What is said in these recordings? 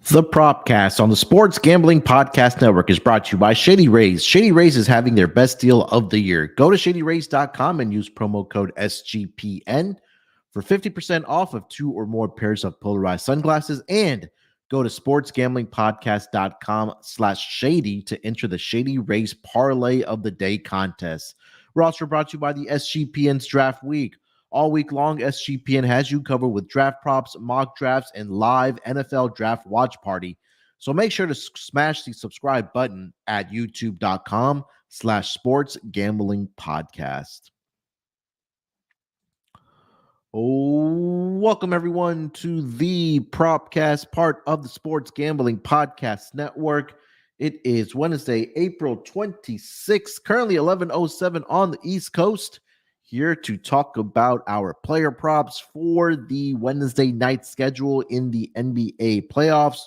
The Propcast on the Sports Gambling Podcast Network is brought to you by Shady Rays. Shady Rays is having their best deal of the year. Go to shadyrays.com and use promo code SGPN for 50% off of 2 or more pairs of polarized sunglasses, and go to sportsgamblingpodcast.com/shady to enter the Shady Rays Parlay of the Day contest. We're also brought to you by the SGPN's Draft Week. All week long, SGPN has you covered with draft props, mock drafts, and live NFL draft watch party. So make sure to smash the subscribe button at youtube.com/sportsgamblingpodcast. Welcome everyone to the Propcast, part of the Sports Gambling Podcast Network. It is Wednesday, April 26th, currently 11:07 on the East Coast. Here to talk about our player props for the Wednesday night schedule in the NBA playoffs.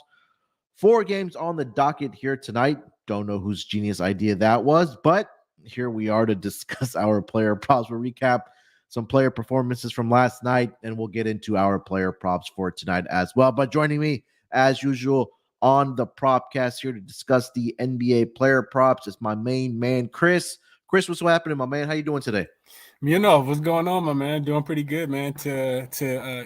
4 games on the docket here tonight. Don't know whose genius idea that was, but here we are to discuss our player props. We'll recap some player performances from last night, and we'll get into our player props for tonight as well. But joining me, as usual, on the Propcast here to discuss the NBA player props is my main man, Chris. Chris, what's happening, my man? How you doing today? What's going on, my man? Doing pretty good, man.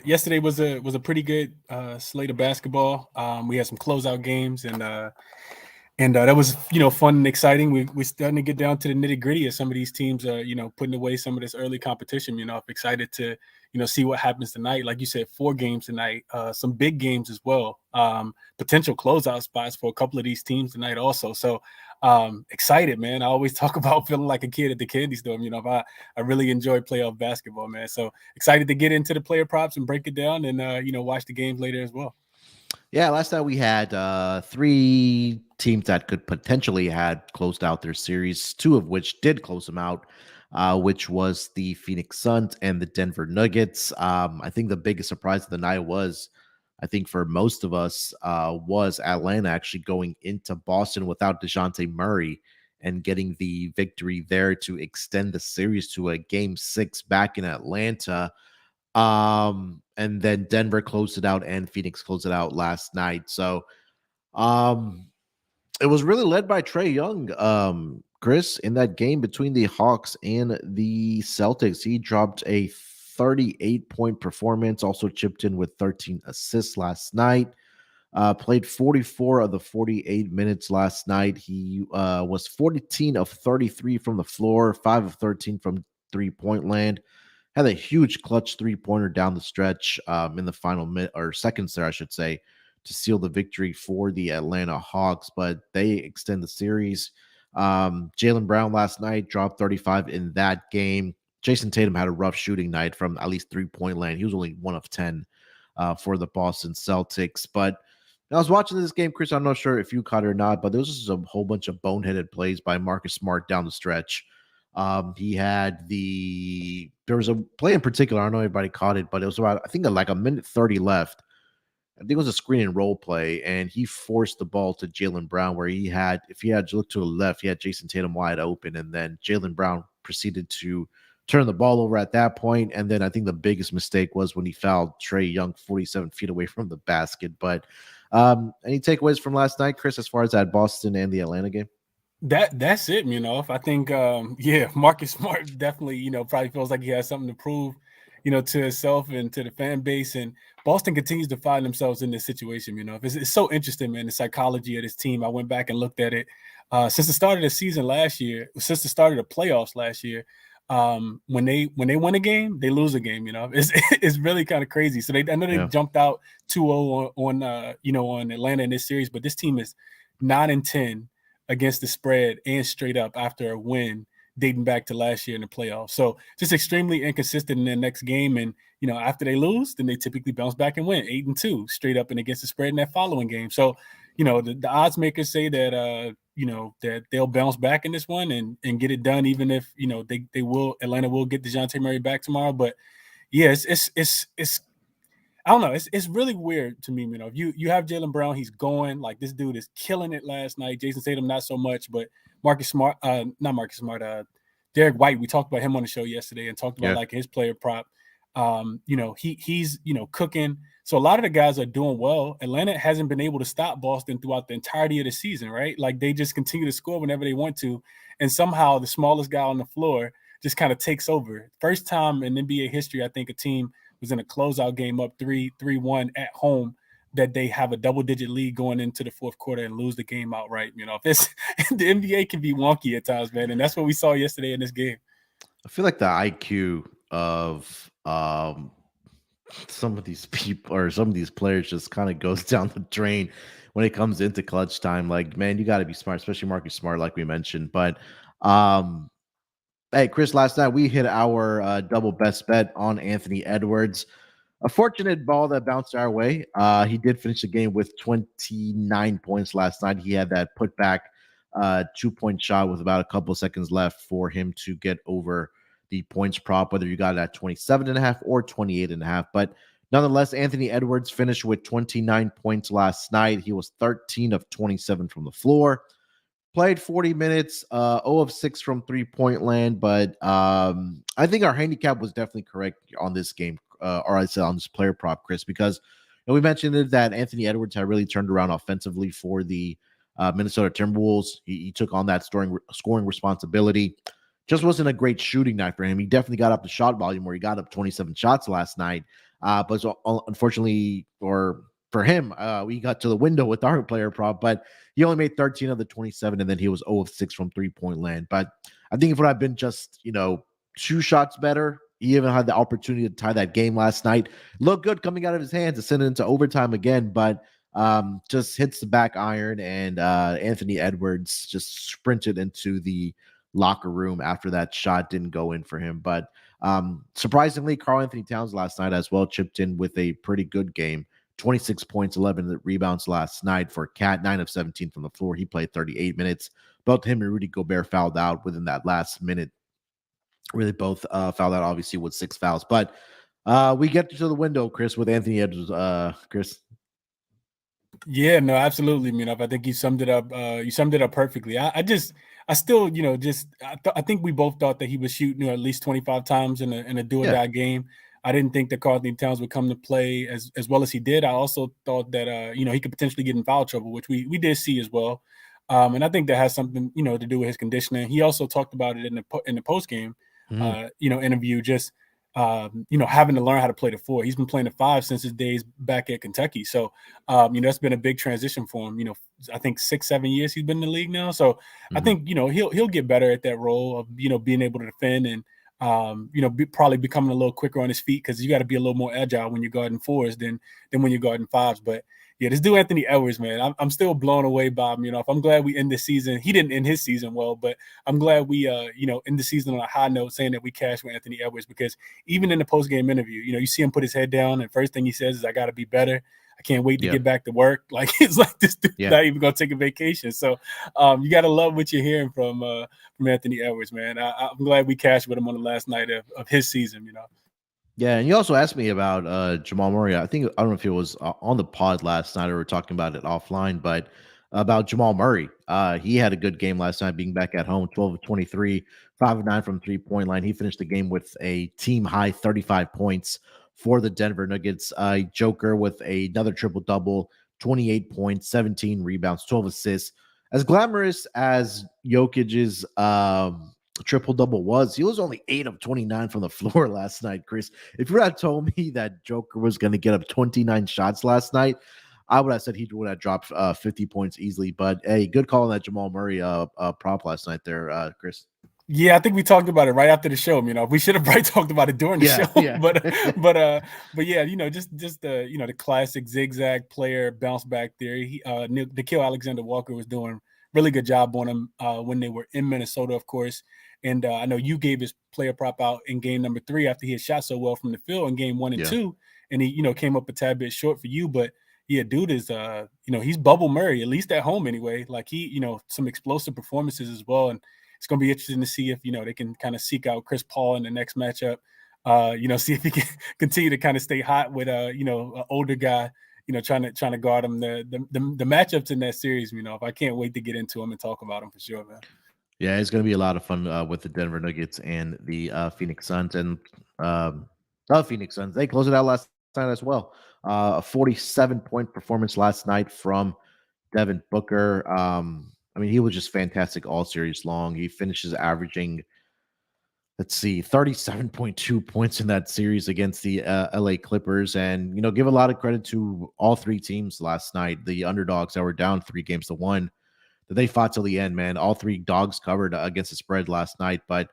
Yesterday was a pretty good slate of basketball. We had some closeout games, and that was fun and exciting. We're starting to get down to the nitty gritty of some of these teams. Putting away some of this early competition. I'm excited to see what happens tonight. Like you said, 4 games tonight. Some big games as well. Potential closeout spots for a couple of these teams tonight also. So. Excited, man. I always talk about feeling like a kid at the candy store. I really enjoy playoff basketball, man. So excited to get into the player props and break it down and, watch the games later as well. Yeah, last night we had 3 teams that could potentially had closed out their series, 2 of which did close them out, which was the Phoenix Suns and the Denver Nuggets. I think the biggest surprise of the night was, I think for most of us, was Atlanta actually going into Boston without DeJounte Murray and getting the victory there to extend the series to a Game 6 back in Atlanta. And then Denver closed it out and Phoenix closed it out last night. So it was really led by Trae Young, Chris, in that game between the Hawks and the Celtics. He dropped a 38-point performance, also chipped in with 13 assists last night. Played 44 of the 48 minutes last night. He was 14 of 33 from the floor, 5 of 13 from three-point land. Had a huge clutch three-pointer down the stretch in the final minute or seconds there, I should say, to seal the victory for the Atlanta Hawks. But they extend the series. Jaylen Brown last night dropped 35 in that game. Jason Tatum had a rough shooting night from at least three-point land. He was only 1 of 10 for the Boston Celtics. But I was watching this game, Chris. I'm not sure if you caught it or not, but there was just a whole bunch of boneheaded plays by Marcus Smart down the stretch. There was a play in particular. I don't know if everybody caught it, but it was about, I think, like a minute 30 left. I think it was a screen and roll play, and he forced the ball to Jaylen Brown, where if he had looked to the left, he had Jason Tatum wide open, and then Jaylen Brown proceeded to turn the ball over at that point. And then I think the biggest mistake was when he fouled Trae Young 47 feet away from the basket. But any takeaways from last night, Chris, as far as that Boston and the Atlanta game? That's it, I think, Marcus Smart definitely, probably feels like he has something to prove, to himself and to the fan base. And Boston continues to find themselves in this situation. It's so interesting, man, the psychology of this team. I went back and looked at it since the start of the season last year, since the start of the playoffs last year. When they win a game, they lose a game. It's really kind of crazy. So I know they jumped out 2-0 on Atlanta in this series, but this team is 9-10 against the spread and straight up after a win dating back to last year in the playoffs. So just extremely inconsistent in their next game. And after they lose, then they typically bounce back and win 8-2 straight up and against the spread in that following game. So the odds makers say that that they'll bounce back in this one and get it done, even if Atlanta will get DeJounte Murray back tomorrow. But yeah, it's I don't know. It's really weird to me. You have Jaylen Brown. He's going like this dude is killing it last night. Jason Tatum not so much, but Derek White. We talked about him on the show yesterday and talked about like his player prop. He's cooking. So a lot of the guys are doing well. Atlanta hasn't been able to stop Boston throughout the entirety of the season, right? Like they just continue to score whenever they want to, and somehow the smallest guy on the floor just kind of takes over. First time in NBA history, I think a team was in a closeout game up 3-1 at home that they have a double-digit lead going into the fourth quarter and lose the game outright. If it's the NBA can be wonky at times, man, and that's what we saw yesterday in this game. I feel like the IQ of some of these people or some of these players just kind of goes down the drain when it comes into clutch time. Like, man, you got to be smart, especially Marcus Smart, like we mentioned. But hey, Chris, last night we hit our double best bet on Anthony Edwards. A fortunate ball that bounced our way. He did finish the game with 29 points last night. He had that putback 2-point shot with about a couple of seconds left for him to get over the points prop, whether you got it at 27.5 or 28.5. But nonetheless, Anthony Edwards finished with 29 points last night. He was 13 of 27 from the floor. Played 40 minutes, 0 of 6 from three-point land, but I think our handicap was definitely correct on this game, or I said on this player prop, Chris, because we mentioned it that Anthony Edwards had really turned around offensively for the Minnesota Timberwolves. He took on that scoring responsibility. Just wasn't a great shooting night for him. He definitely got up the shot volume where he got up 27 shots last night, but so, unfortunately, or for him, we got to the window with our player prop, but he only made 13 of the 27, and then he was 0 of 6 from three-point land. But I think if it would have been just, 2 shots better, he even had the opportunity to tie that game last night. Looked good coming out of his hands to send it into overtime again, but just hits the back iron, and Anthony Edwards just sprinted into the locker room after that shot didn't go in for him. But surprisingly, Karl-Anthony Towns last night as well chipped in with a pretty good game. 26 points, 11 rebounds last night for Cat, 9 of 17 from the floor. He played 38 minutes. Both him and Rudy Gobert fouled out within that last minute. Really both fouled out, obviously, with 6 fouls. But we get to the window, Chris, with Anthony Edwards. Chris? Yeah, no, absolutely. I think you summed it up. You summed it up perfectly. I still, I think we both thought that he was shooting at least 25 times in a do or die game. I didn't think that Karl-Anthony Towns would come to play as well as he did. I also thought that he could potentially get in foul trouble, which we did see as well. And I think that has something to do with his conditioning. He also talked about it in the post game interview. Just having to learn how to play the 4. He's been playing the 5 since his days back at Kentucky. So, that's been a big transition for him. I think 6-7 years he's been in the league now. So I think, he'll get better at that role of, being able to defend and, probably becoming a little quicker on his feet, because you got to be a little more agile when you're guarding 4s than when you're guarding 5s. But yeah, this dude Anthony Edwards, man, I'm still blown away by him. I'm glad we end this season. He didn't end his season well, but I'm glad we end the season on a high note, saying that we cashed with Anthony Edwards, because even in the post game interview, you see him put his head down, and first thing he says is, "I got to be better. I can't wait to get back to work." Like, it's like this dude's not even gonna take a vacation. So you gotta love what you're hearing from Anthony Edwards, man. I'm glad we cashed with him on the last night of his season. Yeah, and you also asked me about Jamal Murray. I don't know if it was on the pod last night or we were talking about it offline, but about Jamal Murray. He had a good game last night, being back at home, 12 of 23, 5 of 9 from three-point line. He finished the game with a team-high 35 points for the Denver Nuggets. Joker with another triple-double, 28 points, 17 rebounds, 12 assists. As glamorous as Jokic's triple-double was, he was only 8 of 29 from the floor last night, Chris. If you had told me that Joker was going to get up 29 shots last night, I would have said he would have dropped 50 points easily. But hey, good call on that Jamal Murray prop last night there, Chris. Yeah, I think we talked about it right after the show. We should have probably talked about it during the show. Yeah. but yeah, just the the classic zigzag player bounce back there. Nickeil Alexander-Walker was doing really good job on him when they were in Minnesota, of course. And I know you gave his player prop out in game number 3 after he had shot so well from the field in game 1 and 2, and he came up a tad bit short for you, but yeah, dude is he's Bubble Murray, at least at home anyway. Like, he some explosive performances as well, and it's going to be interesting to see if they can kind of seek out Chris Paul in the next matchup. See if he can continue to kind of stay hot with an older guy. Trying to guard him. The matchups in that series, I can't wait to get into them and talk about them for sure, man. Yeah, it's going to be a lot of fun with the Denver Nuggets and the Phoenix Suns. And Phoenix Suns. They closed it out last night as well. A 47-point performance last night from Devin Booker. I mean, he was just fantastic all series long. He finishes averaging, let's see, 37.2 points in that series against the LA Clippers. And, give a lot of credit to all three teams last night, the underdogs that were down 3-1, that they fought till the end, man. All three dogs covered against the spread last night. But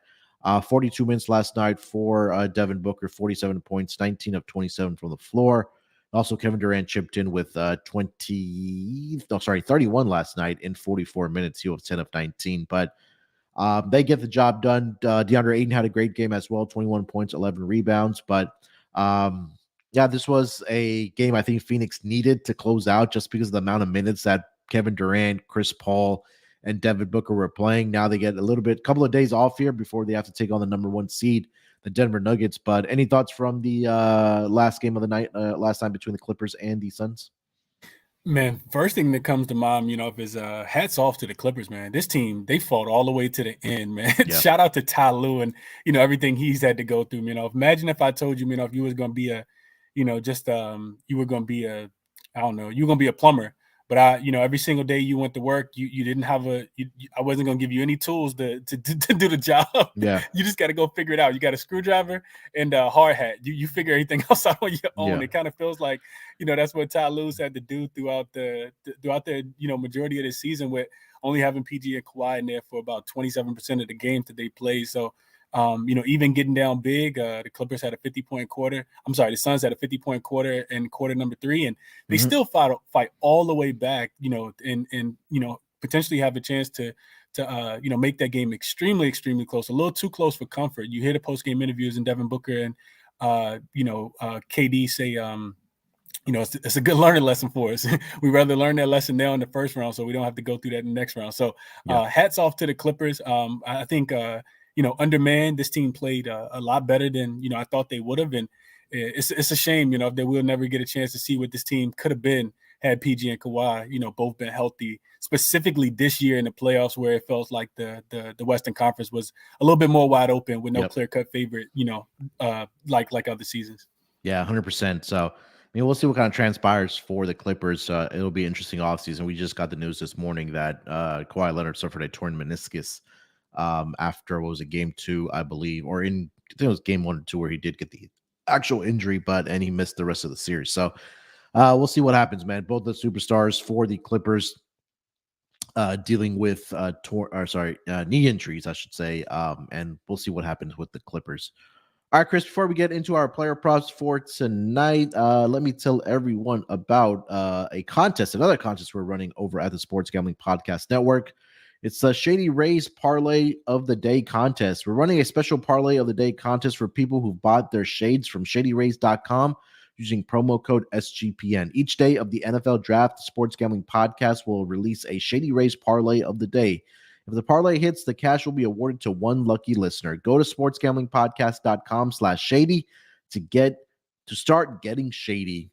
42 minutes last night for Devin Booker, 47 points, 19 of 27 from the floor. Also, Kevin Durant chipped in with 31 last night in 44 minutes. He was 10 of 19. But they get the job done. DeAndre Ayton had a great game as well, 21 points, 11 rebounds. But yeah, this was a game I think Phoenix needed to close out just because of the amount of minutes that Kevin Durant, Chris Paul, and Devin Booker were playing. Now they get couple of days off here before they have to take on the number one seed, the Denver Nuggets. But any thoughts from the last game of the night, last time between the Clippers and the Suns? Man, first thing that comes to mind, is hats off to the Clippers, man. This team, they fought all the way to the end, man. Yeah. Shout out to Ty Lue and, everything he's had to go through, Imagine if I told you, if you was going to be you were going to be I don't know, you were going to be a plumber. But every single day you went to work, you didn't have I wasn't going to give you any tools to do the job. Yeah. You just got to go figure it out. You got a screwdriver and a hard hat. You figure everything else out on your own. Yeah. It kind of feels like, that's what Ty Lue's had to do throughout the majority of the season, with only having PG and Kawhi in there for about 27% of the games that they played. So, even getting down big, the Clippers had a 50-point quarter. I'm sorry, the Suns had a 50-point quarter in quarter number 3, and they still fight all the way back, and potentially have a chance to make that game extremely, extremely close, a little too close for comfort. You hear the post-game interviews and Devin Booker and KD say, it's a good learning lesson for us. We rather learn that lesson now in the first round, so we don't have to go through that in the next round. So hats off to the Clippers. I think, undermanned, this team played a lot better than, I thought they would have. And it's a shame, that we'll never get a chance to see what this team could have been had PG and Kawhi, both been healthy, specifically this year in the playoffs, where it felt like the Western Conference was a little bit more wide open with no clear-cut favorite, like other seasons. Yeah, 100%. So, I mean, we'll see what kind of transpires for the Clippers. It'll be an interesting offseason. We just got the news this morning that Kawhi Leonard suffered a torn meniscus after, what was it, game 2, I believe, or I think it was game 1 or 2 where he did get the actual injury, and he missed the rest of the series. So we'll see what happens, man. Both the superstars for the Clippers dealing with knee injuries, I should say, and we'll see what happens with the Clippers. All right, Chris, before we get into our player props for tonight, let me tell everyone about another contest we're running over at the Sports Gambling Podcast Network. It's the Shady Rays Parlay of the Day contest. We're running a special Parlay of the Day contest for people who bought their shades from ShadyRays.com using promo code SGPN. Each day of the NFL Draft, the Sports Gambling Podcast will release a Shady Rays Parlay of the Day. If the parlay hits, the cash will be awarded to one lucky listener. Go to sportsgamblingpodcast.com/shady to start getting shady.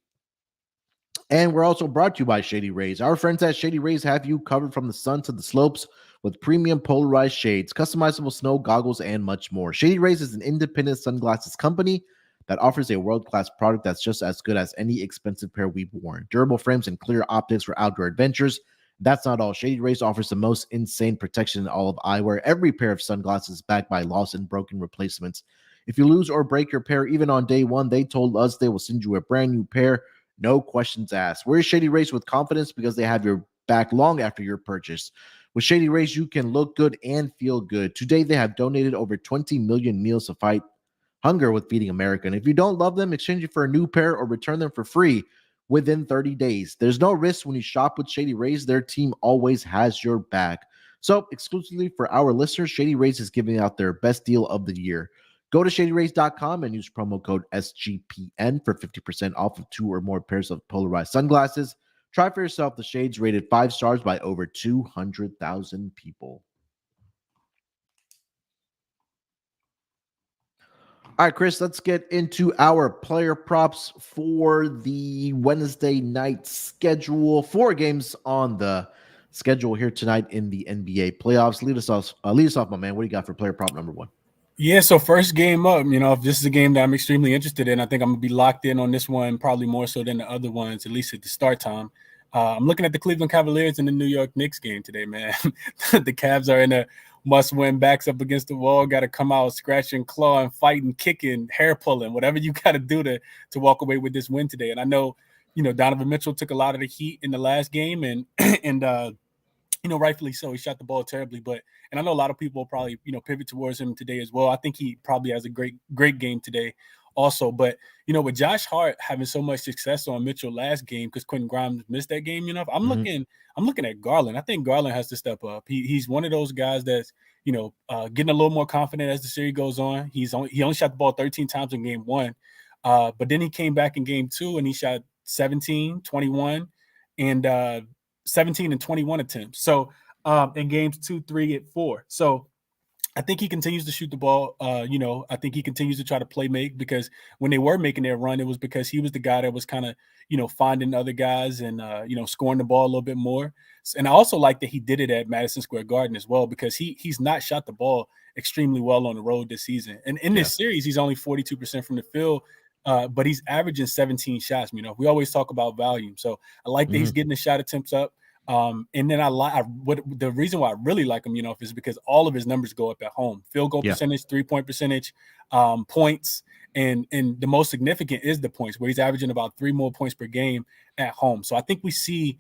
And we're also brought to you by Shady Rays. Our friends at Shady Rays have you covered from the sun to the slopes with premium polarized shades, customizable snow goggles, and much more. Shady Rays is an independent sunglasses company that offers a world-class product that's just as good as any expensive pair we've worn. Durable frames and clear optics for outdoor adventures. That's not all. Shady Rays offers the most insane protection in all of eyewear. Every pair of sunglasses is backed by lost and broken replacements. If you lose or break your pair, even on day one, they told us they will send you a brand new pair. No questions asked. Wear Shady Rays with confidence because they have your back long after your purchase. With Shady Rays, you can look good and feel good. Today, they have donated over 20 million meals to fight hunger with Feeding America. And if you don't love them, exchange it for a new pair or return them for free within 30 days. There's no risk when you shop with Shady Rays. Their team always has your back. So, exclusively for our listeners, Shady Rays is giving out their best deal of the year. Go to ShadyRays.com and use promo code SGPN for 50% off of 2 or more pairs of polarized sunglasses. Try for yourself the shades rated 5 stars by over 200,000 people. All right, Chris, let's get into our player props for the Wednesday night schedule. 4 games on the schedule here tonight in the NBA playoffs. Lead us off, my man. What do you got for player prop number 1? Yeah, so first game up, if this is a game that I'm extremely interested in, I think I'm gonna be locked in on this one, probably more so than the other ones, at least at the start time. I'm looking at the Cleveland Cavaliers and the New York Knicks game today, man. The Cavs are in a must-win, backs up against the wall, got to come out scratching, clawing, fighting, kicking, hair pulling, whatever you got to do to walk away with this win today. And I know, Donovan Mitchell took a lot of the heat in the last game, and and rightfully so. He shot the ball terribly, and I know a lot of people will probably, pivot towards him today as well. I think he probably has a great game today also. But, with Josh Hart having so much success on Mitchell last game because Quentin Grimes missed that game, I'm looking at Garland. I think Garland has to step up. He's one of those guys that's, getting a little more confident as the series goes on. He only shot the ball 13 times in game one. But then he came back in game two and he shot 17, 21, and 17 and 21 attempts. So in games 2, 3, and 4. So I think he continues to shoot the ball. I think he continues to try to play make because when they were making their run, it was because he was the guy that was kind of, finding other guys and, scoring the ball a little bit more. And I also like that he did it at Madison Square Garden as well because he's not shot the ball extremely well on the road this season. And in this series, he's only 42% from the field. But he's averaging 17 shots. We always talk about volume. So I like that he's getting the shot attempts up. And then the reason why I really like him, is because all of his numbers go up at home. Field goal percentage, 3-point percentage, points, and the most significant is the points, where he's averaging about 3 more points per game at home. So I think we see,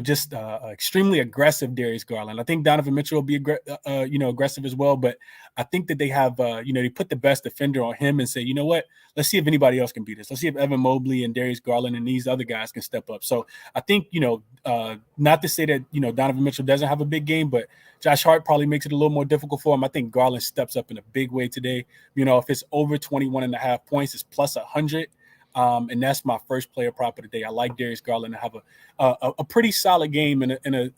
just extremely aggressive Darius Garland. I think Donovan Mitchell will be aggressive as well, but I think that they have they put the best defender on him and say, you know what, let's see if anybody else can beat us. Let's see if Evan Mobley and Darius Garland and these other guys can step up. So I think not to say that Donovan Mitchell doesn't have a big game, but Josh Hart probably makes it a little more difficult for him. I think Garland steps up in a big way today. If it's over 21.5 points, it's plus 100. And that's my first player prop of the day. I like Darius Garland to have a pretty solid game in a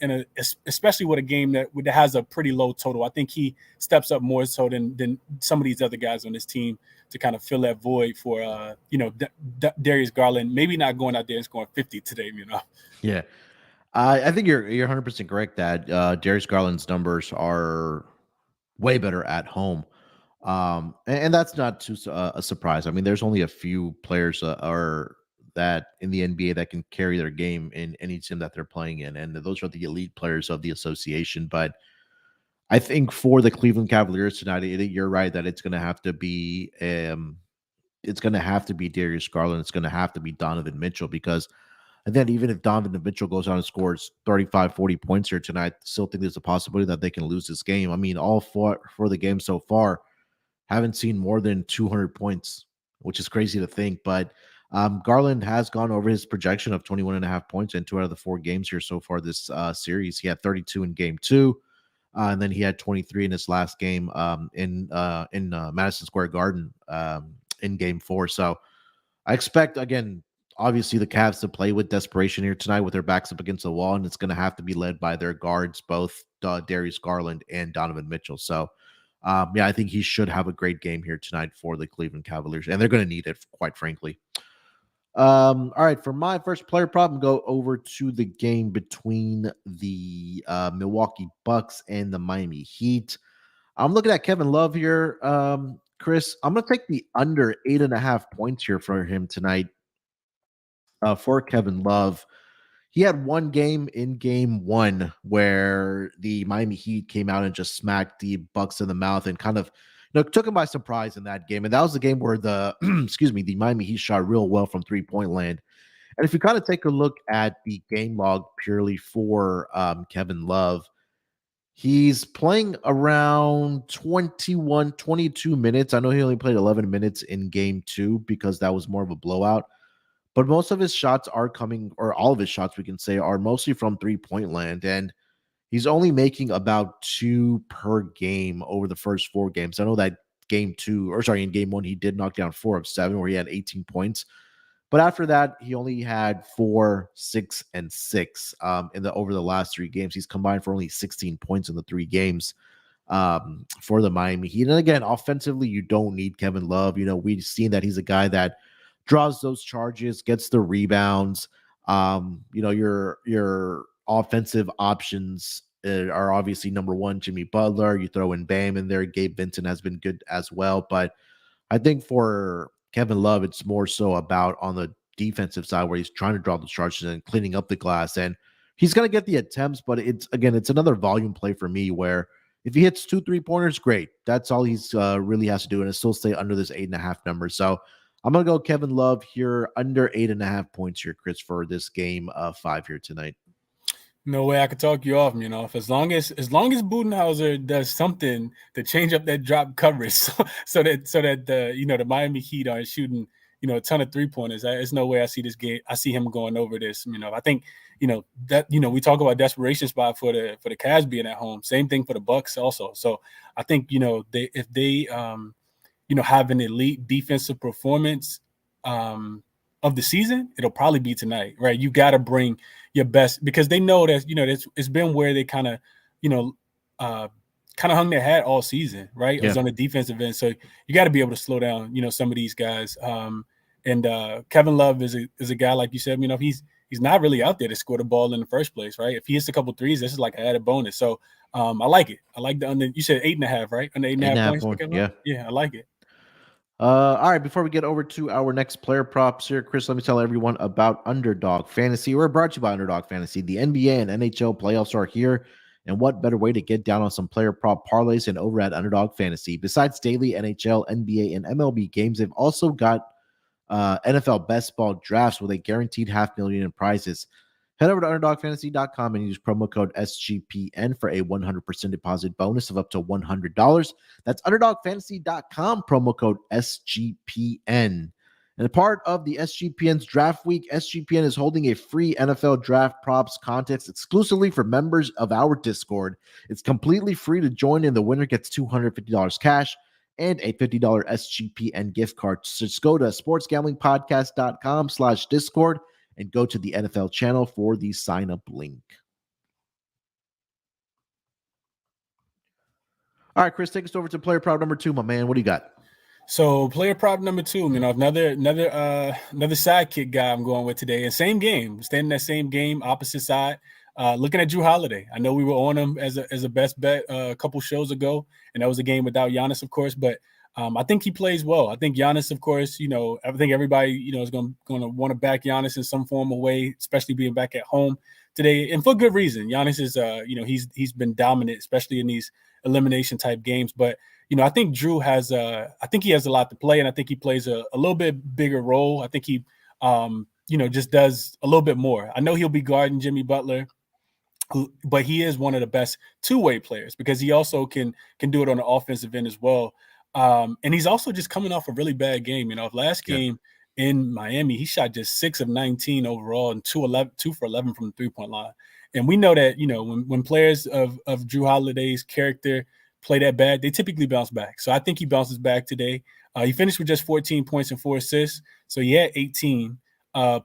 especially with a game that has a pretty low total. I think he steps up more so than some of these other guys on this team to kind of fill that void for Darius Garland. Maybe not going out there and scoring 50 today. Yeah, I think you're 100% correct that Darius Garland's numbers are way better at home. And that's not too a surprise. I mean, there's only a few players are that in the NBA that can carry their game in any team that they're playing in, and those are the elite players of the association. But I think for the Cleveland Cavaliers tonight, you're right that it's going to have to be Darius Garland. It's going to have to be Donovan Mitchell because and then even if Donovan Mitchell goes on and scores 35, 40 points here tonight, still think there's a possibility that they can lose this game. I mean, all for the game so far, haven't seen more than 200 points, which is crazy to think. But Garland has gone over his projection of 21 and a half points in 2 out of the 4 games here so far this series. He had 32 in game 2, and then he had 23 in his last game in Madison Square Garden in game 4. So I expect, again, obviously the Cavs to play with desperation here tonight with their backs up against the wall, and it's going to have to be led by their guards, both Darius Garland and Donovan Mitchell. So, I think he should have a great game here tonight for the Cleveland Cavaliers, and they're going to need it, quite frankly. All right, for my first player prop, go over to the game between the Milwaukee Bucks and the Miami Heat. I'm looking at Kevin Love here. Chris, I'm going to take the under 8.5 points here for him tonight. For Kevin Love, he had one game in game 1 where the Miami Heat came out and just smacked the Bucks in the mouth and kind of took him by surprise in that game. And that was the game where the the Miami Heat shot real well from 3-point land. And if you kind of take a look at the game log purely for Kevin Love, he's playing around 21, 22 minutes. I know he only played 11 minutes in game 2 because that was more of a blowout. But most of his shots are coming, or all of his shots, we can say, are mostly from 3-point land. And he's only making about 2 per game over the first 4 games. I know that in game 1, he did knock down 4 of 7 where he had 18 points. But after that, he only had 4, 6, and 6 over the last 3 games. He's combined for only 16 points in the 3 games for the Miami Heat. And again, offensively, you don't need Kevin Love. We've seen that he's a guy that draws those charges, gets the rebounds. Your offensive options are obviously number one, Jimmy Butler. You throw in Bam in there. Gabe Vincent has been good as well. But I think for Kevin Love, it's more so about on the defensive side where he's trying to draw the charges and cleaning up the glass. And he's going to get the attempts, but it's another volume play for me where if he hits 2 3-pointers, great. That's all he's really has to do. And it still stay under this 8.5 number. So I'm going to go Kevin Love here under 8.5 points here, Chris, for this game 5 here tonight. No way I could talk you off, as long as Budenholzer does something to change up that drop coverage so that the Miami Heat aren't shooting, a ton of 3-pointers. There's no way I see this game. I see him going over this. I think, that, we talk about desperation spot for the Cavs being at home. Same thing for the Bucks also. So I think, if they have an elite defensive performance of the season, it'll probably be tonight, right? You got to bring your best because they know that, it's been where they kind of hung their hat all season, right? Yeah. It was on the defensive end. So you got to be able to slow down, some of these guys. And Kevin Love is a guy, like you said, he's not really out there to score the ball in the first place, right? If he hits a couple threes, this is like an added bonus. So I like it. I like the under. You said 8.5, right? Under 8.5 points. Yeah, I like it. All right, before we get over to our next player props here, Chris, let me tell everyone about Underdog Fantasy. We're brought to you by Underdog Fantasy. The NBA and NHL playoffs are here, and what better way to get down on some player prop parlays than over at Underdog Fantasy? Besides daily NHL, NBA, and MLB games, they've also got NFL best ball drafts with a guaranteed $500,000 in prizes. Head over to UnderdogFantasy.com and use promo code SGPN for a 100% deposit bonus of up to $100. That's UnderdogFantasy.com, promo code SGPN. And a part of the SGPN's Draft Week, SGPN is holding a free NFL Draft Props contest exclusively for members of our Discord. It's completely free to join, and the winner gets $250 cash and a $50 SGPN gift card. So just go to sportsgamblingpodcast.com/Discord and go to the NFL channel for the sign-up link. All right, Chris, take us over to player prop number 2, my man. What do you got? So player prop number 2, another sidekick guy I'm going with today. And same game, staying in that same game, opposite side. Looking at Jrue Holiday. I know we were on him as a best bet a couple shows ago, and that was a game without Giannis, of course, but I think he plays well. I think Giannis, of course, I think everybody, is going to want to back Giannis in some form of way, especially being back at home today, and for good reason. Giannis is, he's been dominant, especially in these elimination type games. But I think Jrue has, I think he has a lot to play, and I think he plays a little bit bigger role. I think he, just does a little bit more. I know he'll be guarding Jimmy Butler, but he is one of the best two-way players because he also can do it on the offensive end as well. And he's also just coming off a really bad game. Last game in Miami, he shot just 6 of 19 overall and 2 for 11 from the three-point line. And we know that, when players of Jrue Holiday's character play that bad, they typically bounce back. So I think he bounces back today. He finished with just 14 points and 4 assists. So he had 18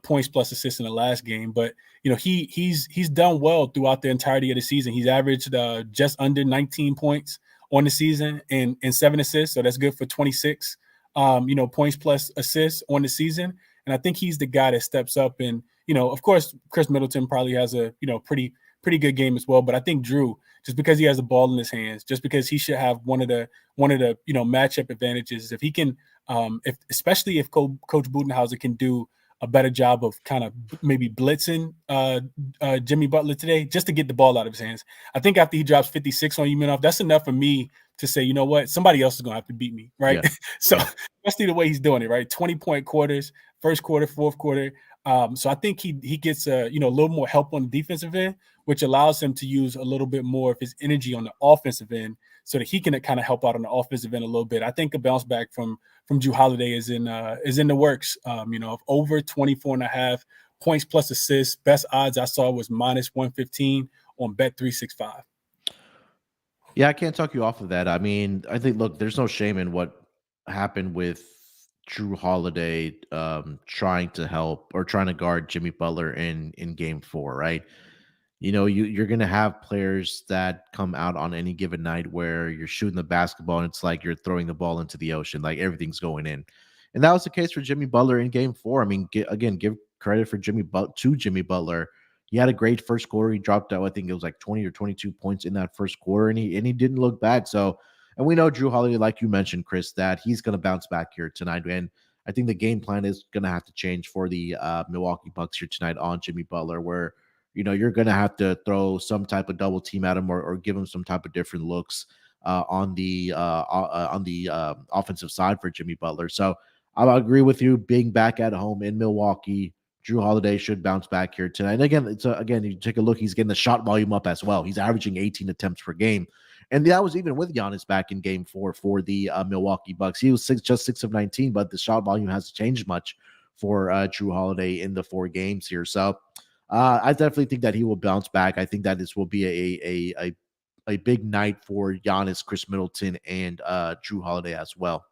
points plus assists in the last game. But, he's done well throughout the entirety of the season. He's averaged just under 19 points on the season and 7 assists. So that's good for 26, points plus assists on the season. And I think he's the guy that steps up. And, of course, Chris Middleton probably has a, pretty good game as well. But I think Jrue, just because he has a ball in his hands, just because he should have one of the matchup advantages, if he can, especially if Coach Budenholzer can do a better job of kind of maybe blitzing Jimmy Butler today just to get the ball out of his hands. I think after he drops 56 on you, Munaf, that's enough for me to say, you know what, somebody else is going to have to beat me, right? Yeah. So especially the way he's doing it, right? 20-point quarters, first quarter, fourth quarter. So I think he gets a little more help on the defensive end, which allows him to use a little bit more of his energy on the offensive end so that he can kind of help out on the offensive end a little bit. I think a bounce back from Jrue Holiday is in the works. Of over 24.5 points plus assists. Best odds I saw was -115 on Bet365. Yeah, I can't talk you off of that. I mean, I think, look, there's no shame in what happened with Jrue Holiday trying to help or trying to guard Jimmy Butler in game 4, right? You're going to have players that come out on any given night where you're shooting the basketball and it's like you're throwing the ball into the ocean, like everything's going in. And that was the case for Jimmy Butler in game 4. I mean, give credit for Jimmy Butler. He had a great first quarter. He dropped out, I think it was like 20 or 22 points in that first quarter, and he didn't look bad. So, and we know Drew Holiday, like you mentioned, Chris, that he's going to bounce back here tonight. And I think the game plan is going to have to change for the Milwaukee Bucks here tonight on Jimmy Butler, where you're going to have to throw some type of double team at him, or give him some type of different looks on the offensive side for Jimmy Butler. So I agree with you. Being back at home in Milwaukee, Drew Holiday should bounce back here tonight. And again, again, you take a look, he's getting the shot volume up as well. He's averaging 18 attempts per game. And that was even with Giannis back in game 4 for the Milwaukee Bucks. He was just 6 of 19, but the shot volume hasn't changed much for Drew Holiday in the 4 games here. So I definitely think that he will bounce back. I think that this will be a big night for Giannis, Chris Middleton, and Drew Holiday as well.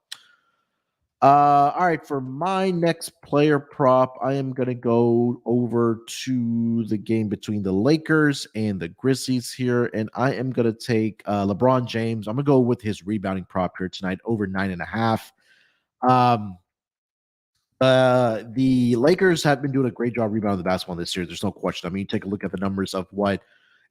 All right, for my next player prop, I am going to go over to the game between the Lakers and the Grizzlies here, and I am going to take LeBron James. I'm going to go with his rebounding prop here tonight, over 9.5. The Lakers have been doing a great job rebounding the basketball this year. There's no question. I mean, take a look at the numbers of what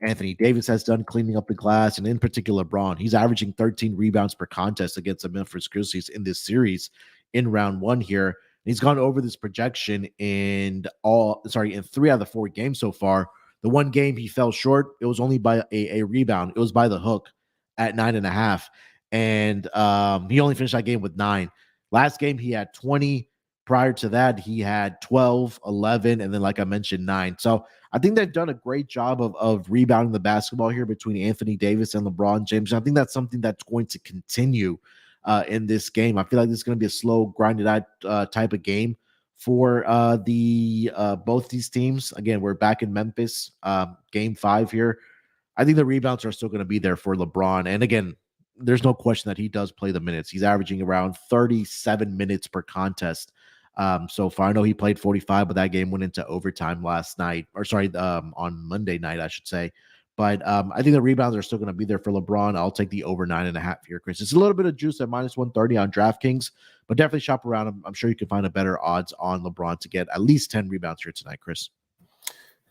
Anthony Davis has done cleaning up the glass, and in particular, LeBron. He's averaging 13 rebounds per contest against the Memphis Grizzlies in this series in round 1 here. And he's gone over this projection in 3 out of the 4 games so far. The one game he fell short, it was only by a rebound. It was by the hook at 9.5. And he only finished that game with 9. Last game, he had 20. Prior to that, he had 12, 11, and then, like I mentioned, 9. So I think they've done a great job of rebounding the basketball here between Anthony Davis and LeBron James. And I think that's something that's going to continue in this game. I feel like this is going to be a slow, grinded out type of game for both these teams. Again, we're back in Memphis, game 5 here. I think the rebounds are still going to be there for LeBron. And again, there's no question that he does play the minutes. He's averaging around 37 minutes per contest so far. I know he played 45, but that game went into overtime last night, on Monday night, I should say. But I think the rebounds are still going to be there for LeBron. I'll take the over 9.5 here, Chris. It's a little bit of juice at minus 130 on DraftKings, but definitely shop around. I'm sure you can find a better odds on LeBron to get at least 10 rebounds here tonight, Chris.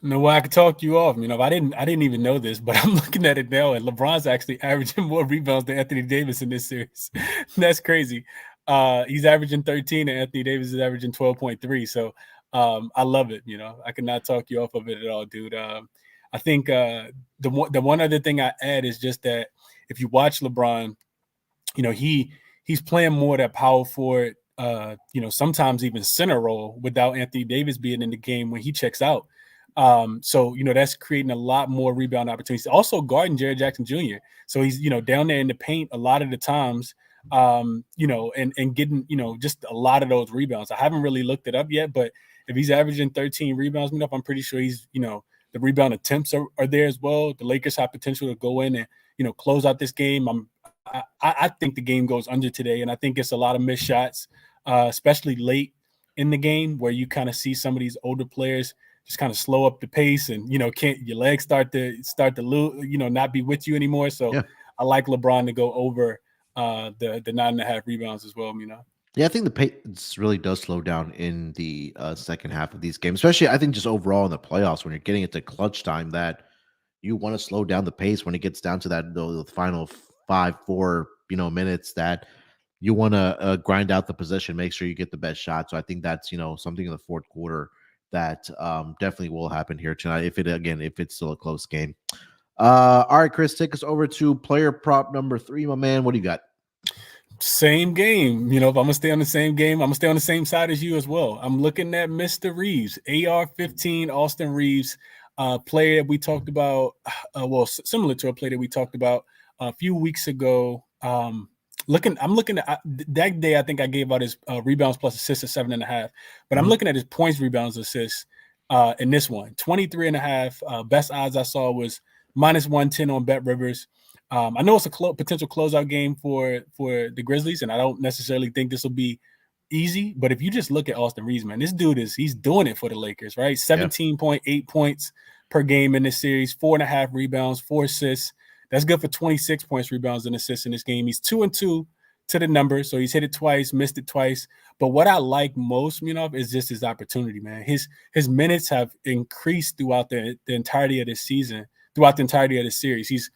No way I could talk you off. I didn't even know this, but I'm looking at it now, and LeBron's actually averaging more rebounds than Anthony Davis in this series. That's crazy. He's averaging 13, and Anthony Davis is averaging 12.3. So I love it. I could not talk you off of it at all, dude. I think the one other thing I add is just that if you watch LeBron, he's playing more that power forward, sometimes even center role without Anthony Davis being in the game when he checks out. So that's creating a lot more rebound opportunities. Also guarding Jared Jackson Jr. So he's down there in the paint a lot of the times, and getting just a lot of those rebounds. I haven't really looked it up yet, but if he's averaging 13 rebounds, I'm pretty sure he's the rebound attempts are there as well. The Lakers have potential to go in and close out this game. I think the game goes under today, and I think it's a lot of missed shots, especially late in the game where you kind of see some of these older players just kind of slow up the pace, and can't your legs start to lose, not be with you anymore. So yeah. I like LeBron to go over the 9.5 rebounds as well. Yeah, I think the pace really does slow down in the second half of these games, especially I think just overall in the playoffs when you're getting into clutch time, that you want to slow down the pace when it gets down to the final 4 minutes, that you want to grind out the position, make sure you get the best shot. So I think that's something in the fourth quarter that definitely will happen here tonight if it's still a close game. All right, Chris, take us over to player prop number 3, my man. What do you got? Same game. If I'm going to stay on the same game, I'm going to stay on the same side as you as well. I'm looking at Mr. Reeves, AR-15, Austin Reeves, player that we talked about, similar to a player that we talked about a few weeks ago. I'm looking at that day. I think I gave out his rebounds plus assists at 7.5, but I'm looking at his points, rebounds, assists in this one, 23.5. Best odds I saw was minus 110 on Bet Rivers. I know it's a potential closeout game for the Grizzlies, and I don't necessarily think this will be easy. But if you just look at Austin Reeves, man, this dude he's doing it for the Lakers, right? 17.8 points per game in this series, 4.5 rebounds, 4 assists. That's good for 26 points, rebounds, and assists in this game. He's 2-2 to the number. So he's hit it twice, missed it twice. But what I like most, is just his opportunity, man. His minutes have increased throughout the entirety of this season, throughout the entirety of this series. He's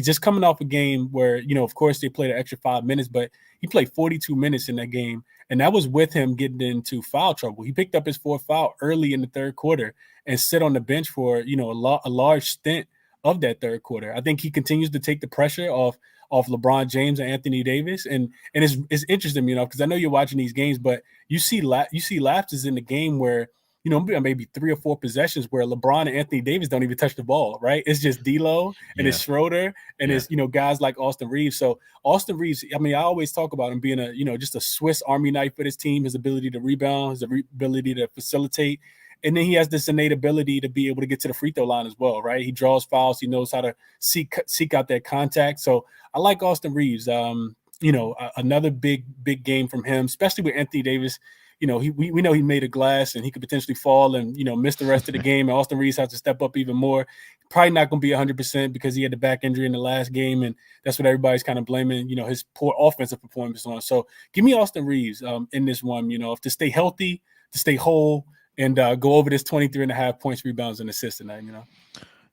just coming off a game where, of course, they played an extra 5 minutes, but he played 42 minutes in that game. And that was with him getting into foul trouble. He picked up his 4th foul early in the third quarter and sit on the bench for, a large stint of that third quarter. I think he continues to take the pressure off LeBron James and Anthony Davis. And it's interesting, because I know you're watching these games, but you see lapses in the game where, maybe 3 or 4 possessions where LeBron and Anthony Davis don't even touch the ball, right? It's just D'Lo and it's Schroeder and it's, guys like Austin Reeves. So Austin Reeves, I always talk about him being just a Swiss Army knife for his team, his ability to rebound, his ability to facilitate. And then he has this innate ability to be able to get to the free throw line as well, right? He draws fouls. He knows how to seek out that contact. So I like Austin Reeves. Another big game from him, especially with Anthony Davis. We know he made a glass and he could potentially fall and, miss the rest of the game. And Austin Reeves has to step up even more. Probably not going to be 100% because he had the back injury in the last game. And that's what everybody's kind of blaming, his poor offensive performance on. So give me Austin Reeves in this one, to stay healthy, to stay whole, and go over this 23.5 points, rebounds, and assists tonight,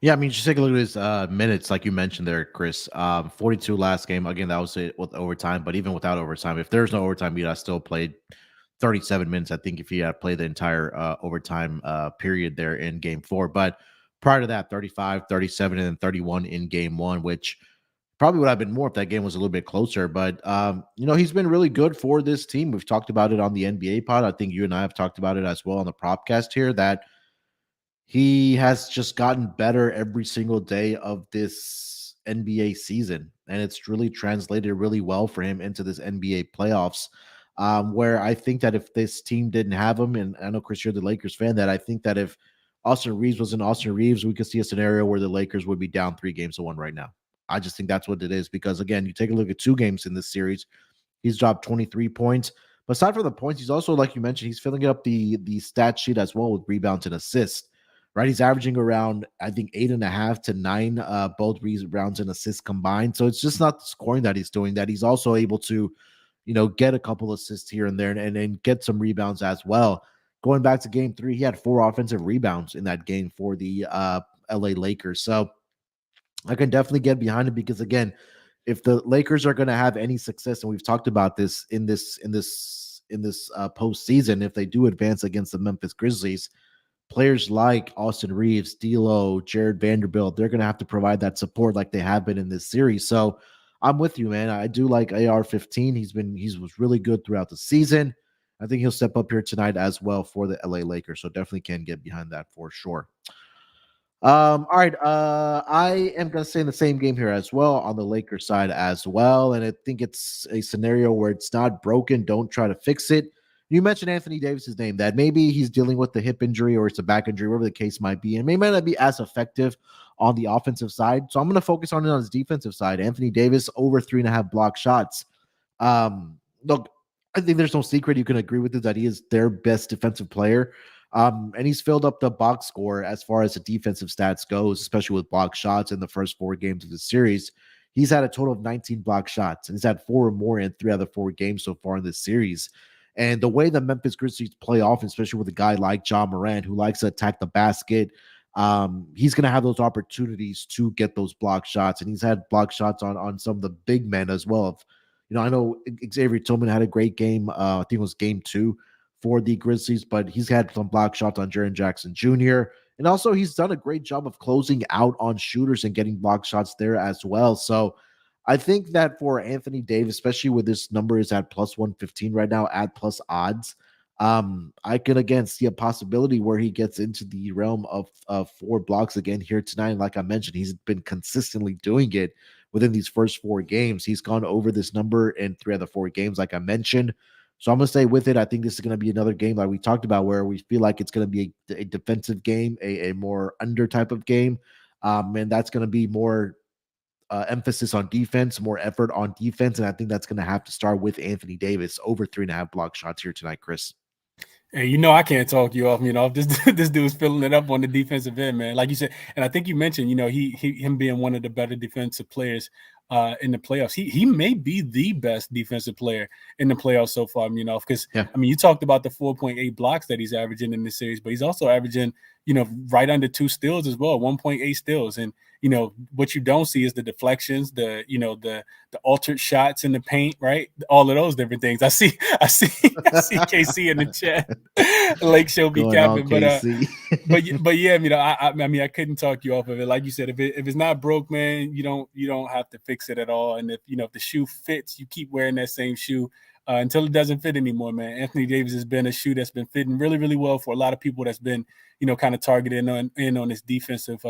Yeah, just take a look at his minutes, like you mentioned there, Chris. 42 last game. Again, that was it with overtime, but even without overtime, if there's no overtime, I still played 37 minutes, I think, if he had played the entire overtime period there in game 4. But prior to that, 35, 37, and then 31 in game 1, which probably would have been more if that game was a little bit closer. But, he's been really good for this team. We've talked about it on the NBA pod. I think you and I have talked about it as well on the Propcast here, that he has just gotten better every single day of this NBA season. And it's really translated really well for him into this NBA playoffs. Where I think that if this team didn't have him, and I know, Chris, you're the Lakers fan, that I think that if Austin Reeves wasn't Austin Reeves, we could see a scenario where the Lakers would be down 3-1 right now. I just think that's what it is, because, again, you take a look at 2 games in this series, he's dropped 23 points. But aside from the points, he's also, like you mentioned, he's filling up the stat sheet as well with rebounds and assists, right? He's averaging around, I think, 8.5 to 9, both rebounds and assists combined. So it's just not the scoring that he's doing, that he's also able to get a couple assists here and there and get some rebounds as well. Going back to game 3, he had 4 offensive rebounds in that game for the LA Lakers. So I can definitely get behind it, because, again, if the Lakers are going to have any success, and we've talked about this in this postseason, if they do advance against the Memphis Grizzlies, players like Austin Reeves, D'Lo, Jared Vanderbilt, they're going to have to provide that support like they have been in this series. So I'm with you, man. I do like AR-15. He was really good throughout the season. I think he'll step up here tonight as well for the LA Lakers. So definitely can get behind that for sure. All right. I am going to stay in the same game here as well on the Lakers side as well. And I think it's a scenario where it's not broken. Don't try to fix it. You mentioned Anthony Davis's name, that maybe he's dealing with the hip injury or it's a back injury, whatever the case might be, and may not be as effective on the offensive side. So I'm going to focus on it on his defensive side. Anthony Davis over 3.5 block shots. Look, I think there's no secret, you can agree with it, that he is their best defensive player. And he's filled up the box score as far as the defensive stats goes, especially with block shots in the first 4 games of the series. He's had a total of 19 block shots, and he's had 4 or more in 3 out of the 4 games so far in this series. And the way the Memphis Grizzlies play off, especially with a guy like Ja Morant, who likes to attack the basket, he's going to have those opportunities to get those block shots. And he's had block shots on some of the big men as well. I know Xavier Tillman had a great game. I think it was game 2 for the Grizzlies, but he's had some block shots on Jaren Jackson Jr. And also he's done a great job of closing out on shooters and getting block shots there as well. So I think that for Anthony Davis, especially with this number is at plus 115 right now at plus odds, I could again see a possibility where he gets into the realm of 4 blocks again here tonight. And like I mentioned, he's been consistently doing it within these first 4 games. He's gone over this number in 3 of the 4 games, like I mentioned. So I'm going to stay with it. I think this is going to be another game like we talked about, where we feel like it's going to be a defensive game, a more under type of game. And that's going to be more emphasis on defense, more effort on defense. And I think that's going to have to start with Anthony Davis over 3.5 block shots here tonight, Chris. And I can't talk you off. This dude's filling it up on the defensive end, man. Like you said, and I think you mentioned, him being one of the better defensive players in the playoffs. He may be the best defensive player in the playoffs so far, because I mean, you talked about the 4.8 blocks that he's averaging in this series, but he's also averaging, right under 2 steals as well, 1.8 steals. And what you don't see is the deflections, the altered shots in the paint, right? All of those different things. I see KC in the chat. Lake Show be capping, but yeah, I mean, I couldn't talk you off of it. Like you said, if it's not broke, man, you don't have to fix it at all. And if the shoe fits, you keep wearing that same shoe until it doesn't fit anymore, man. Anthony Davis has been a shoe that's been fitting really, really well for a lot of people. That's been kind of targeted on this defensive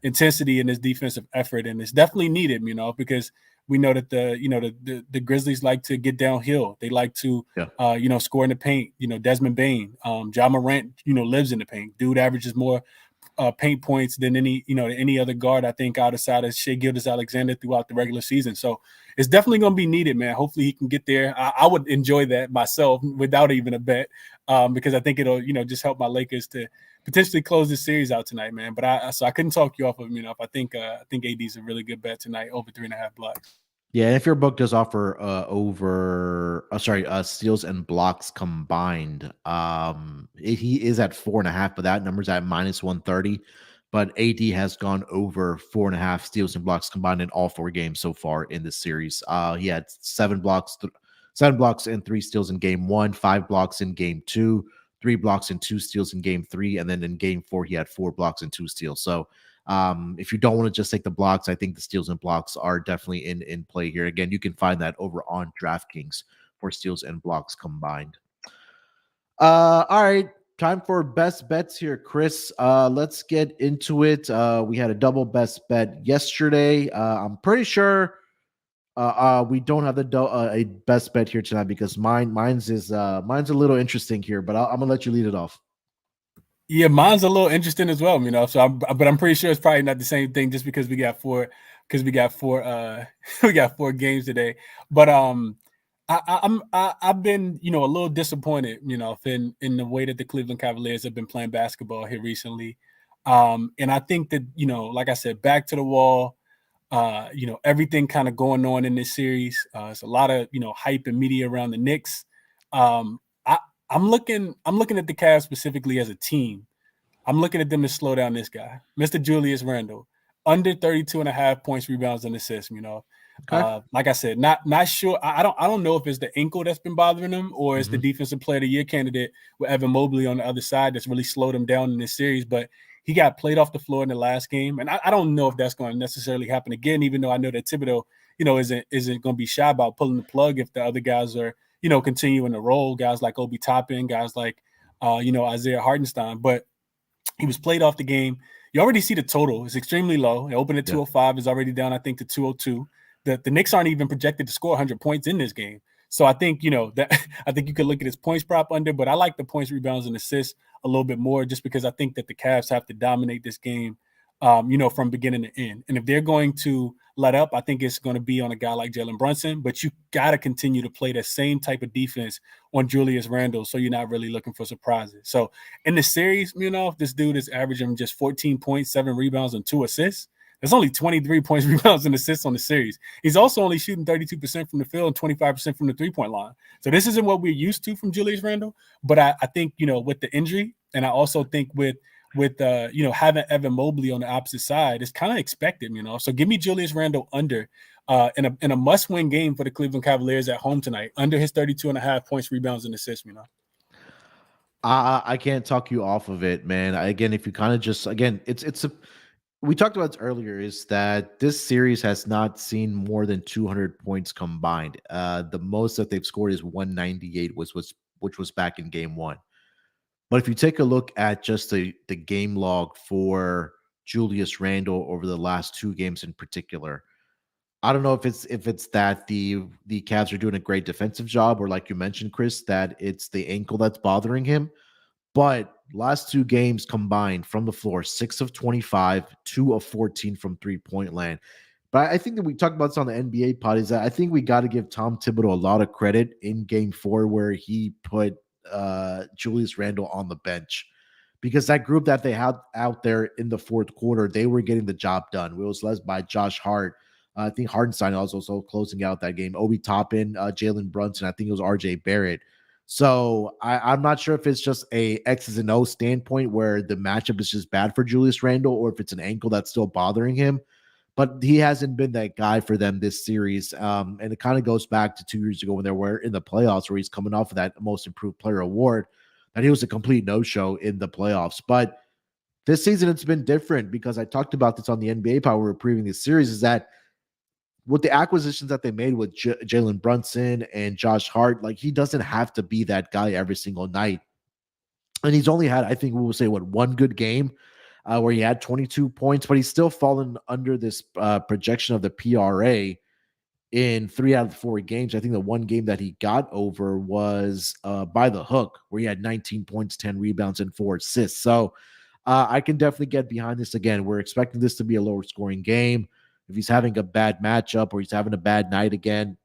intensity and this defensive effort, and it's definitely needed, because we know that the Grizzlies like to get downhill. They like to score in the paint. Desmond Bane, Ja Morant, lives in the paint. Dude averages more paint points than any other guard, I think, outside of Shai Gilgeous-Alexander throughout the regular season. So it's definitely going to be needed, man. Hopefully he can get there. I would enjoy that myself without even a bet, because I think it'll just help my Lakers to potentially close this series out tonight, man. But I couldn't talk you off of I think AD is a really good bet tonight, over 3.5 blocks. Yeah, and if your book does offer steals and blocks combined, he is at 4.5, but that number's at -130. But AD has gone over 4.5 steals and blocks combined in all 4 games so far in this series. He had 7 blocks and 3 steals in game 1, 5 blocks in game 2, 3 blocks and 2 steals in game 3, and then in game 4 he had 4 blocks and 2 steals. So if you don't want to just take the blocks, I think the steals and blocks are definitely in play here. Again, you can find that over on DraftKings for steals and blocks combined. All right, time for best bets here, Chris. Let's get into it. We had a double best bet yesterday. I'm pretty sure we don't have a best bet here tonight, because mine's a little interesting here, but I'm gonna let you lead it off. Yeah, mine's a little interesting as well, So, but I'm pretty sure it's probably not the same thing, just because we got four we got 4 games today. But I've been a little disappointed, in the way that the Cleveland Cavaliers have been playing basketball here recently. And I think that like I said, back to the wall. Everything kind of going on in this series. It's a lot of hype and media around the Knicks. I'm looking at the Cavs specifically as a team. I'm looking at them to slow down this guy, Mr. Julius Randle, under 32.5 points, rebounds, and assists. Okay. Like I said, not sure. I don't know if it's the ankle that's been bothering him, or it's the defensive player of the year candidate with Evan Mobley on the other side that's really slowed him down in this series. But he got played off the floor in the last game, and I don't know if that's going to necessarily happen again. Even though I know that Thibodeau, isn't going to be shy about pulling the plug if the other guys are continuing to roll, guys like Obi Toppin, guys like Isaiah Hartenstein. But he was played off the game. You already see the total. It's extremely low. It opened at 205, is already down, I think, to 202. The Knicks aren't even projected to score 100 points in this game. So I think, I think you could look at his points prop under, but I like the points, rebounds, and assists a little bit more, just because I think that the Cavs have to dominate this game, from beginning to end. And if they're going to let up, I think it's going to be on a guy like Jalen Brunson, but you got to continue to play the same type of defense on Julius Randle, so you're not really looking for surprises. So in the series, this dude is averaging just 14 points, 7 rebounds, and 2 assists. There's only 23 points, rebounds, and assists on the series. He's also only shooting 32% from the field and 25% from the three-point line. So this isn't what we're used to from Julius Randle, but I think, with the injury, and I also think with having Evan Mobley on the opposite side, it's kind of expected, So give me Julius Randle under in a must-win game for the Cleveland Cavaliers at home tonight, under his 32.5 points, rebounds, and assists, I can't talk you off of it, man. Again, if you kind of just, again, we talked about this earlier, is that this series has not seen more than 200 points combined. The most that they've scored is 198, which was back in game 1. But if you take a look at just the game log for Julius Randle over the last 2 games in particular, I don't know if it's that the Cavs are doing a great defensive job, or like you mentioned, Chris, that it's the ankle that's bothering him. But last 2 games combined from the floor, 6 of 25, 2 of 14 from 3-point land. But I think that we talked about this on the NBA pod, is that I think we got to give Tom Thibodeau a lot of credit in game 4, where he put Julius Randle on the bench, because that group that they had out there in the fourth quarter, they were getting the job done. It was led by Josh Hart, I think Hardenstein was also closing out that game. Obi Toppin, Jalen Brunson. I think it was RJ Barrett. So I'm not sure if it's just a X's and O standpoint where the matchup is just bad for Julius Randle, or if it's an ankle that's still bothering him. But he hasn't been that guy for them this series. And it kind of goes back to 2 years ago when they were in the playoffs, where he's coming off of that Most Improved Player award, that he was a complete no-show in the playoffs. But this season, it's been different because I talked about this on the NBA Power. We were previewing this series, is that with the acquisitions that they made with Jalen Brunson and Josh Hart, like, he doesn't have to be that guy every single night. And he's only had, I think we will say, one good game where he had 22 points, but he's still fallen under this projection of the PRA in 3 out of the 4 games. I think the one game that he got over was by the hook, where he had 19 points, 10 rebounds, and 4 assists. So I can definitely get behind this. Again, we're expecting this to be a lower scoring game. If he's having a bad matchup or he's having a bad night again,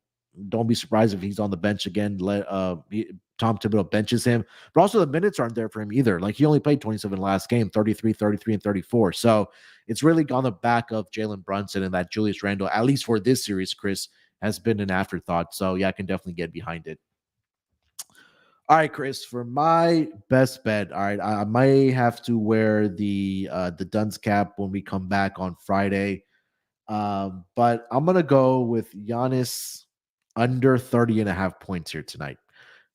don't be surprised if he's on the bench again. Tom Thibodeau benches him. But also the minutes aren't there for him either. Like, he only played 27 last game, 33, 33, and 34. So it's really gone the back of Jalen Brunson, and that Julius Randle, at least for this series, Chris, has been an afterthought. So yeah, I can definitely get behind it. All right, Chris, for my best bet, all right, I may have to wear the Duns cap when we come back on Friday. But I'm going to go with Giannis under 30.5 points here tonight.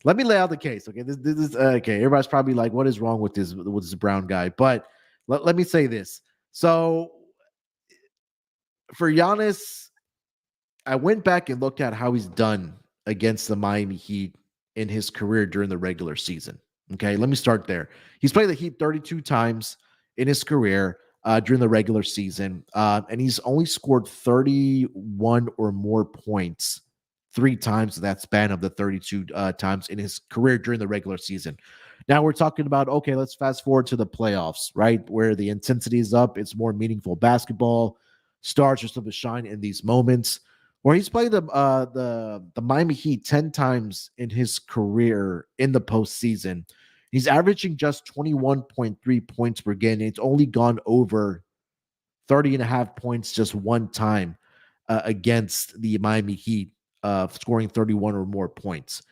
Let me lay out the case. Okay, this is okay. Everybody's probably like, what is wrong with this brown guy? But let me say this. So for Giannis, I went back and looked at how he's done against the Miami Heat in his career during the regular season. Okay, let me start there. He's played the Heat 32 times in his career during the regular season, and he's only scored 31 or more points 3 times in that span of the 32 times in his career during the regular season. Now we're talking about, okay, let's fast forward to the playoffs, right? Where the intensity is up, it's more meaningful basketball. Stars are still to shine in these moments. Where he's played the Miami Heat 10 times in his career in the postseason. He's averaging just 21.3 points per game. It's only gone over 30.5 points just one time against the Miami Heat, scoring 31 or more points.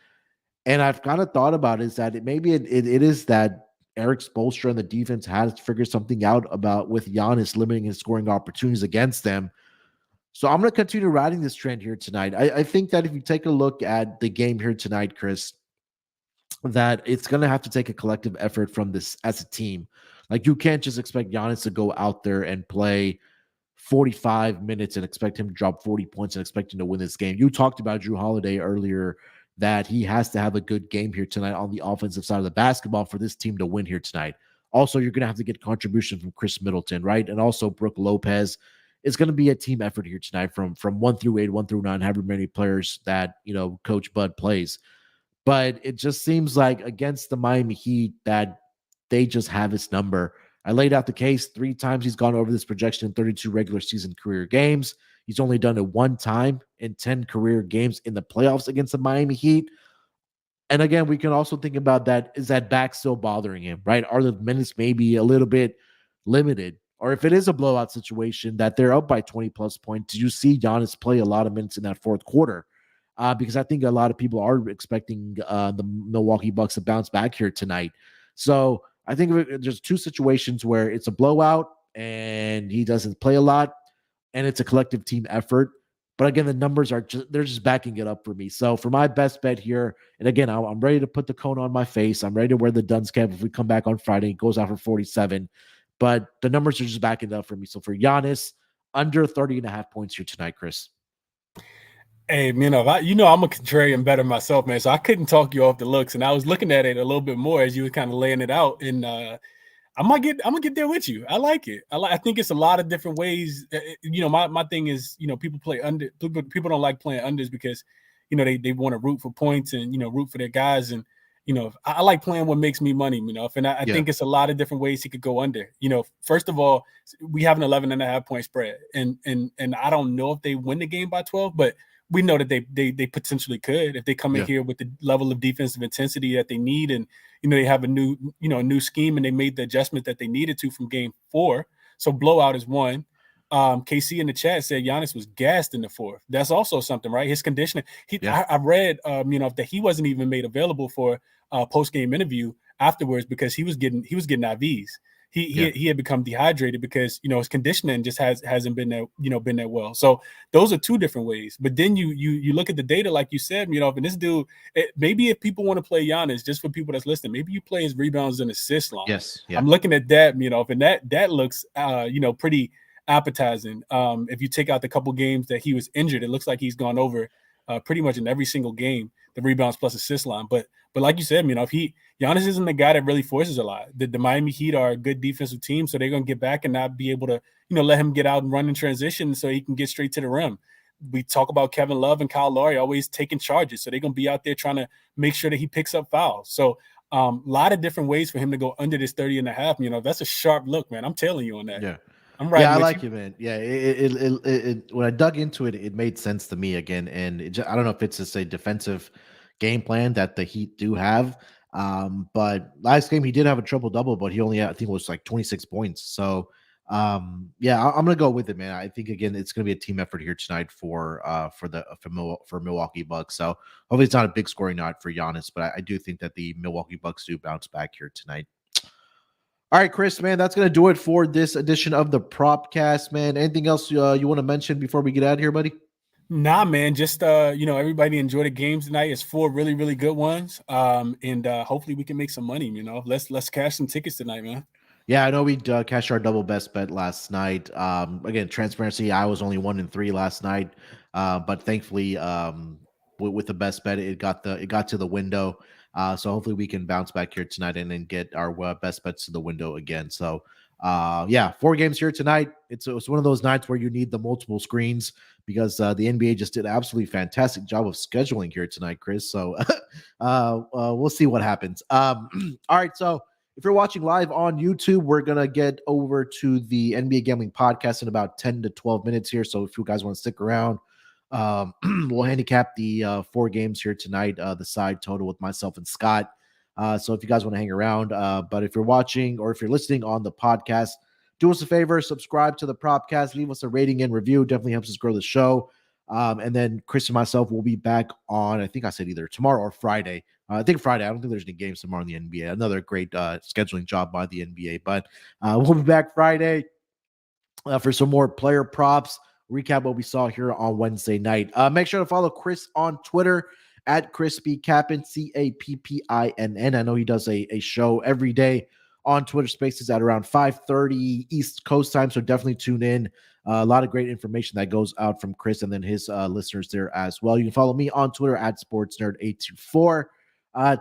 And I've kind of thought about is that maybe it is that Eric Spoelstra and the defense has figured something out about with Giannis limiting his scoring opportunities against them. So I'm going to continue riding this trend here tonight. I think that if you take a look at the game here tonight, Chris, that it's going to have to take a collective effort from this as a team. Like, you can't just expect Giannis to go out there and play 45 minutes and expect him to drop 40 points and expect him to win this game. You talked about Jrue Holiday earlier, that he has to have a good game here tonight on the offensive side of the basketball for this team to win here tonight. Also, you're going to have to get contribution from Chris Middleton, right? And also Brooke Lopez. It's going to be a team effort here tonight from 1 through 8, 1 through 9, however many players that, Coach Bud plays. But it just seems like against the Miami Heat that they just have his number. I laid out the case 3 times he's gone over this projection in 32 regular season career games. He's only done it 1 time in 10 career games in the playoffs against the Miami Heat. And again, we can also think about that. Is that back still bothering him, right? Are the minutes maybe a little bit limited? Or if it is a blowout situation that they're up by 20 plus points, do you see Giannis play a lot of minutes in that fourth quarter? Because I think a lot of people are expecting the Milwaukee Bucks to bounce back here tonight. So I think there's 2 situations where it's a blowout and he doesn't play a lot, and it's a collective team effort. But again, the numbers they're just backing it up for me. So for my best bet here, and again, I'm ready to put the cone on my face. I'm ready to wear the Duns cap if we come back on Friday. It goes out for 47. But the numbers are just backing it up for me. So for Giannis, under 30.5 points here tonight, Chris. Hey, I'm a contrarian better myself, man. So I couldn't talk you off the looks, and I was looking at it a little bit more as you were kind of laying it out. And I'm gonna get there with you. I like it. I think it's a lot of different ways. My thing is, people play under. People don't like playing unders because, they want to root for points and root for their guys. And I like playing what makes me money. And I think it's a lot of different ways he could go under. First of all, we have an 11.5 point spread, and I don't know if they win the game by 12, but we know that they potentially could if they come in here with the level of defensive intensity that they need, and they have a new scheme, and they made the adjustment that they needed to from game 4. So blowout is 1. KC in the chat said Giannis was gassed in the fourth. That's also something, right? His conditioning. Yeah. I read, that he wasn't even made available for a post game interview afterwards because he was getting IVs. He had become dehydrated because his conditioning just hasn't been that well. So those are two different ways. But then you look at the data, like you said, and this dude, maybe if people want to play Giannis, just for people that's listening, maybe you play his rebounds and assists line. Yes. Yeah. I'm looking at that, and that looks pretty appetizing. If you take out the couple games that he was injured, it looks like he's gone over pretty much in every single game the rebounds plus assist line. But like you said, if Giannis isn't the guy that really forces a lot. The Miami Heat are a good defensive team, so they're going to get back and not be able to let him get out and run in transition so he can get straight to the rim. We talk about Kevin Love and Kyle Lowry always taking charges, so they're going to be out there trying to make sure that he picks up fouls. So a lot of different ways for him to go under this 30.5. That's a sharp look, man. I'm telling you on that. Yeah. I'm right. Yeah, I like it, man. Yeah, it when I dug into it, it made sense to me again. And I don't know if it's just a defensive game plan that the Heat do have. But last game he did have a triple double, but he only had, I think it was like 26 points. So yeah, I'm gonna go with it, man. I think again it's gonna be a team effort here tonight for Milwaukee Bucks. So hopefully it's not a big scoring night for Giannis, but I do think that the Milwaukee Bucks do bounce back here tonight. All right, Chris, man, that's going to do it for this edition of the Propcast, man. Anything else you want to mention before we get out of here, buddy? Nah, man, just everybody enjoy the games tonight. It's 4 really, really good ones. And hopefully we can make some money, Let's cash some tickets tonight, man. Yeah, I know we cashed our double best bet last night. Again, transparency, I was only 1-3 last night. But thankfully, with the best bet, it got to the window. So hopefully we can bounce back here tonight and then get our best bets to the window again. So yeah, 4 games here tonight. It's one of those nights where you need the multiple screens because the NBA just did an absolutely fantastic job of scheduling here tonight, Chris. So we'll see what happens. All right, so if you're watching live on YouTube, we're gonna get over to the NBA Gambling Podcast in about 10 to 12 minutes here. So if you guys want to stick around, we'll handicap the 4 games here tonight, the side total with myself and Scott. So if you guys want to hang around, but if you're watching or if you're listening on the podcast, do us a favor, subscribe to the Propcast, leave us a rating and review. Definitely helps us grow the show. And then Chris and myself will be back on, I think I said either tomorrow or Friday. I think Friday. I don't think there's any games tomorrow in the NBA. Another great scheduling job by the NBA. But we'll be back Friday for some more player props. Recap what we saw here on Wednesday night. Make sure to follow Chris on Twitter at ChrisBeCappinn, CAPPINN. I know he does a show every day on Twitter Spaces at around 5:30 East Coast time. So definitely tune in. A lot of great information that goes out from Chris and then his listeners there as well. You can follow me on Twitter at SportsNerd824.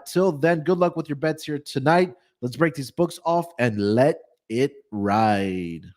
Till then, good luck with your bets here tonight. Let's break these books off and let it ride.